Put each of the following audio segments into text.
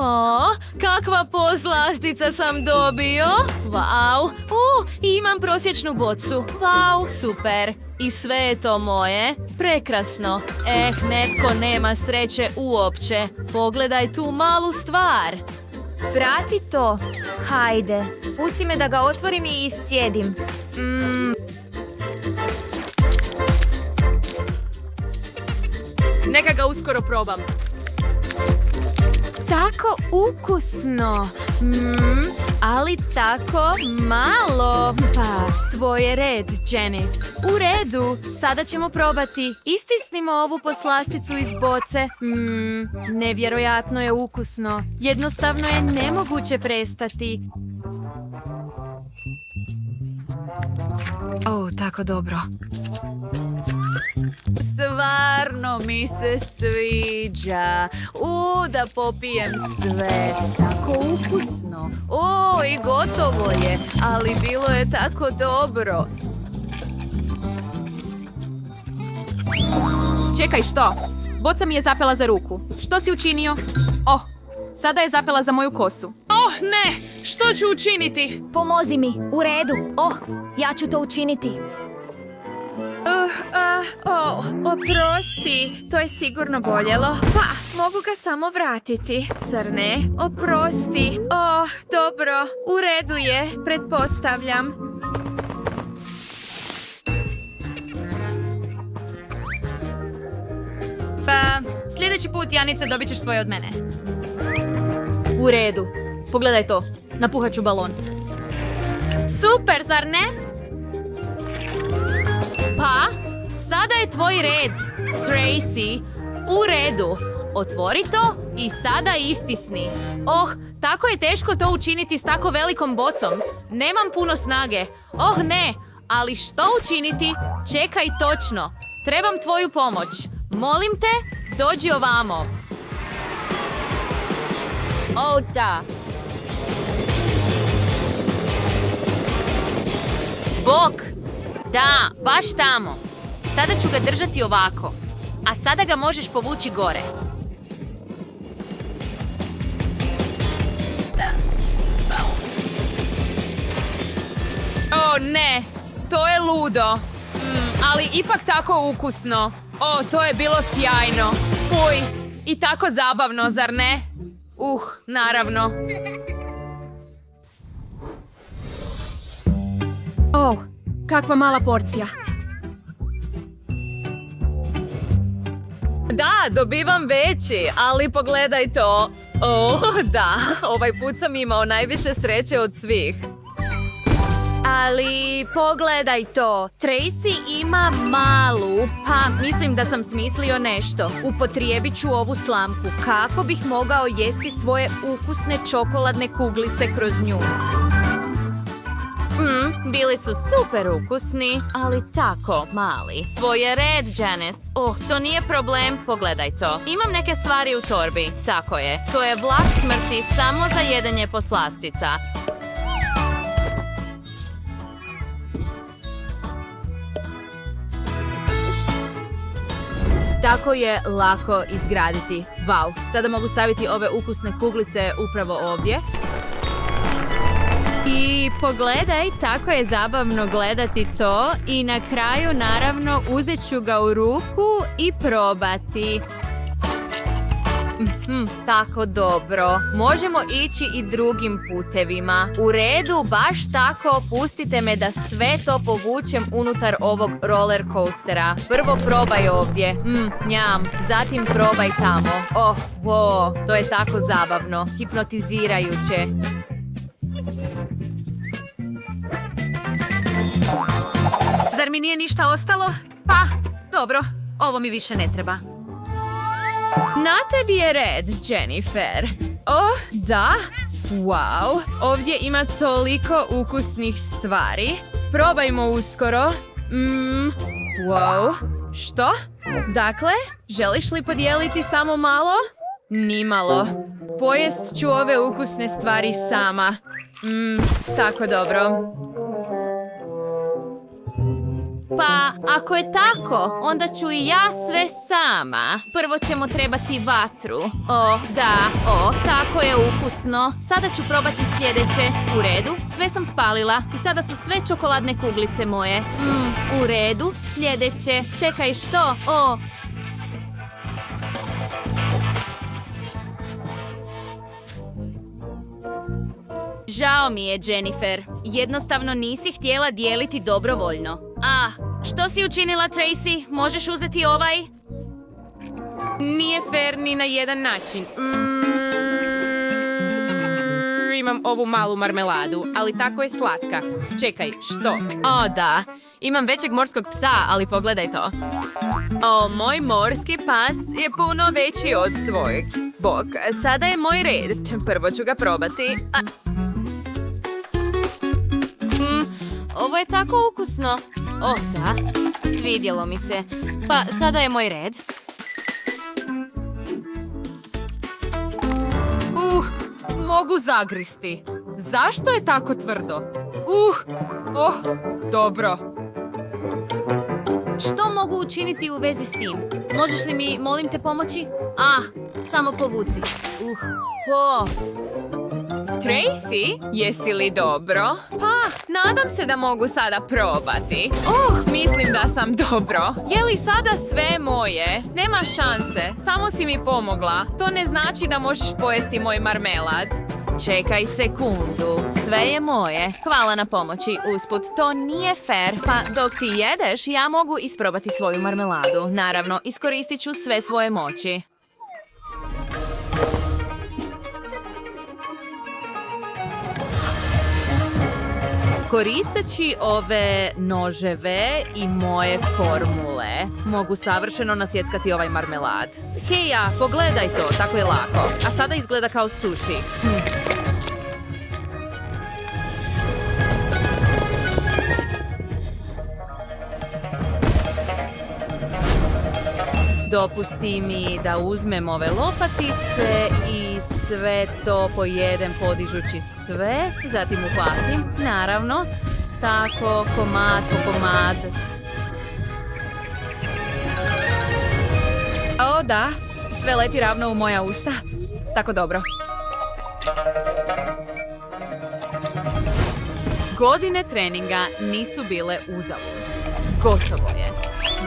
O, kakva poslastica sam dobio. Wow. Imam prosječnu bocu. Wow, super. I sve je to moje. Prekrasno. Netko nema sreće uopće. Pogledaj tu malu stvar. Vrati to. Hajde, pusti me da ga otvorim i iscijedim. Neka ga uskoro probam. Tako ukusno. Ali tako malo. Pa, tvoj je red, Janice. U redu. Sada ćemo probati. Istisnimo ovu poslasticu iz boce. Nevjerojatno je ukusno. Jednostavno je nemoguće prestati. Tako dobro. Stvarno mi se sviđa. Da popijem sve. Tako ukusno. I gotovo je. Ali bilo je tako dobro. Čekaj, što? Boca mi je zapela za ruku. Što si učinio? Sada je zapela za moju kosu. Ne! Što ću učiniti? Pomozi mi, u redu. Ja ću to učiniti. Oprosti, to je sigurno boljelo. Pa, mogu ga samo vratiti, zar ne? Oprosti. Dobro, u redu je, pretpostavljam. Pa, sljedeći put, Janice, dobit ćeš svoje od mene. U redu. Pogledaj to. Napuhat ću balon. Super, zar ne? Pa, sada je tvoj red, Tracy. U redu. Otvori to i sada istisni. Tako je teško to učiniti s tako velikom bocom. Nemam puno snage. Ne, ali što učiniti? Čekaj točno. Trebam tvoju pomoć. Molim te, dođi ovamo. Da. Bok. Da, baš tamo. Sada ću ga držati ovako. A sada ga možeš povući gore. Ne, to je ludo. Ali ipak tako ukusno. To je bilo sjajno. Fuj, i tako zabavno, zar ne? Naravno. Kakva mala porcija. Da, dobivam veći, ali pogledaj to. Da, ovaj put sam imao najviše sreće od svih. Ali pogledaj to, Tracy ima malu, pa mislim da sam smislio nešto. Upotrijebit ću ovu slamku kako bih mogao jesti svoje ukusne čokoladne kuglice kroz nju. Bili su super ukusni, ali tako mali. Tvoj je red, Janice. To nije problem, pogledaj to. Imam neke stvari u torbi, tako je. To je vlak smrti samo za jedenje poslastica. Tako je lako izgraditi. Wow, sada mogu staviti ove ukusne kuglice upravo ovdje. I pogledaj, tako je zabavno gledati to i na kraju naravno uzet ću ga u ruku i probati. Tako dobro. Možemo ići i drugim putevima. U redu, baš tako, pustite me da sve to povučem unutar ovog roller coastera. Prvo probaj ovdje. Njam. Zatim probaj tamo. To je tako zabavno. Hipnotizirajuće. Zar mi nije ništa ostalo? Pa, dobro, ovo mi više ne treba. Na tebi je red, Jennifer. Da. Wow, ovdje ima toliko ukusnih stvari. Probajmo uskoro. Wow, što? Dakle, želiš li podijeliti samo malo? Nimalo. Pojest ću ove ukusne stvari sama. Tako dobro. Pa, ako je tako, onda ću i ja sve sama. Prvo ćemo trebati vatru. O, da, tako je ukusno. Sada ću probati sljedeće. U redu, sve sam spalila i sada su sve čokoladne kuglice moje. U redu, sljedeće. Čekaj, što? Žao mi je, Jennifer. Jednostavno nisi htjela dijeliti dobrovoljno. Što si učinila, Tracy? Možeš uzeti ovaj? Nije fair ni na jedan način. Imam ovu malu marmeladu, ali tako je slatka. Čekaj, što? O, da. Imam većeg morskog psa, ali pogledaj to. Moj morski pas je puno veći od tvojeg. Bok, sada je moj red. Prvo ću ga probati. Ovo je tako ukusno. Da, svidjelo mi se. Pa, sada je moj red. Mogu zagristi. Zašto je tako tvrdo? Dobro. Što mogu učiniti u vezi s tim? Možeš li mi, molim te, pomoći? Samo povuci. Tracy, jesi li dobro? Pa, nadam se da mogu sada probati. Mislim da sam dobro. Je li sada sve moje? Nema šanse, samo si mi pomogla. To ne znači da možeš pojesti moj marmelad. Čekaj sekundu, sve je moje. Hvala na pomoći, usput. To nije fair, pa dok ti jedeš, ja mogu isprobati svoju marmeladu. Naravno, iskoristit ću sve svoje moći. Koristeći ove noževe i moje formule, mogu savršeno nasjeckati ovaj marmelad. Keja, pogledaj to, tako je lako. A sada izgleda kao sushi. Dopusti mi da uzmem ove lopatice i sve to pojedem podižući sve, zatim uhvatim, naravno, tako, komad po komad. O da, sve leti ravno u moja usta, tako dobro. Godine treninga nisu bile uzalud. Gotovo je.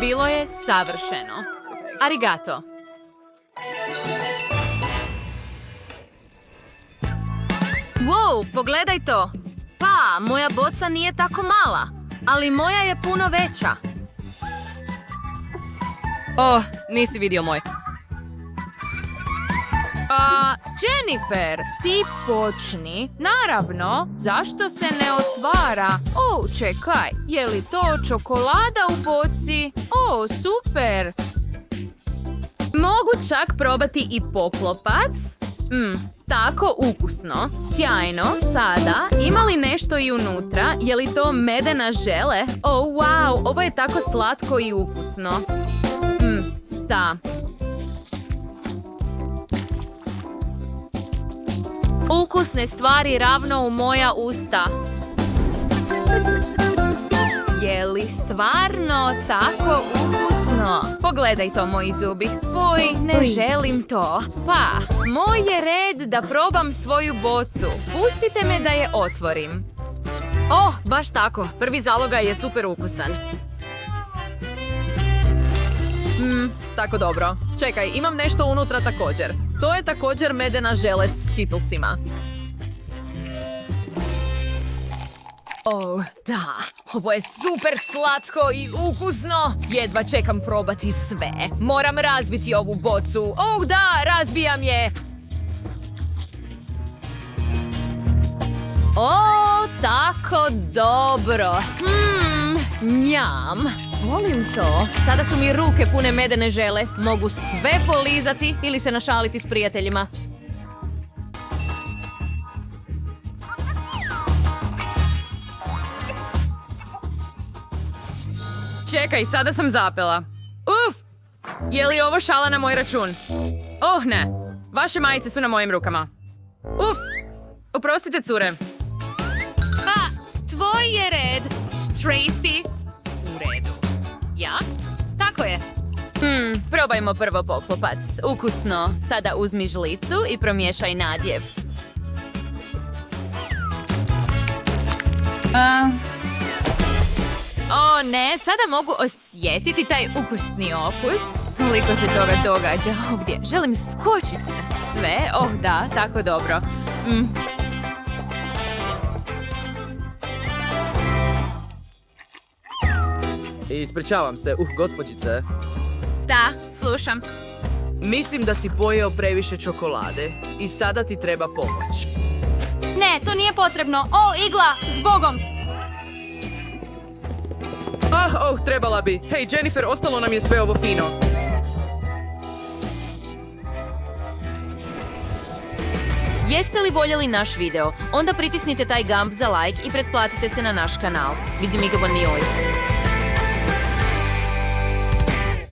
Bilo je savršeno. Arigato. Wow, pogledaj to. Pa, moja boca nije tako mala, ali moja je puno veća. Nisi vidio moj. Jennifer, ti počni. Naravno, zašto se ne otvara? Čekaj, je li to čokolada u boci? Super. Mogu čak probati i poklopac. Tako ukusno. Sjajno. Sada, ima li nešto i unutra? Je li to medena žele? Wow, ovo je tako slatko i ukusno. Da. Ukusne stvari ravno u moja usta. Je li stvarno tako ukusno? Pogledaj to, moji zubi. Fuj, ne želim to. Pa, moj je red da probam svoju bocu. Pustite me da je otvorim. Baš tako. Prvi zalogaj je super ukusan. Tako dobro. Čekaj, imam nešto unutra također. To je također medena žele s Skittlesima. Da, ovo je super slatko i ukusno. Jedva čekam probati sve. Moram razbiti ovu bocu. Da, razbijam je. Tako dobro. Njam. Volim to. Sada su mi ruke pune medene žele. Mogu sve polizati ili se našaliti s prijateljima. Čekaj, sada sam zapela. Je li ovo šala na moj račun? Ne. Vaše majice su na mojim rukama. Oprostite, cure. Tvoj je red, Tracy. U redu. Ja? Tako je. Probajmo prvo poklopac. Ukusno. Sada uzmi žlicu i promiješaj nadjev. O ne, sada mogu osjetiti taj ukusni okus. Toliko se toga događa ovdje. Želim skočiti na sve. Oh da, tako dobro. Ispričavam se, gospođice. Da, slušam. Mislim da si pojeo previše čokolade i sada ti treba pomoć. Ne, to nije potrebno. O, igla, zbogom. Trebala bi. Hej, Jennifer, ostalo nam je sve ovo fino. Jeste li voljeli naš video? Onda pritisnite taj gumb za like i pretplatite se na naš kanal. Vidimo ga, njoj.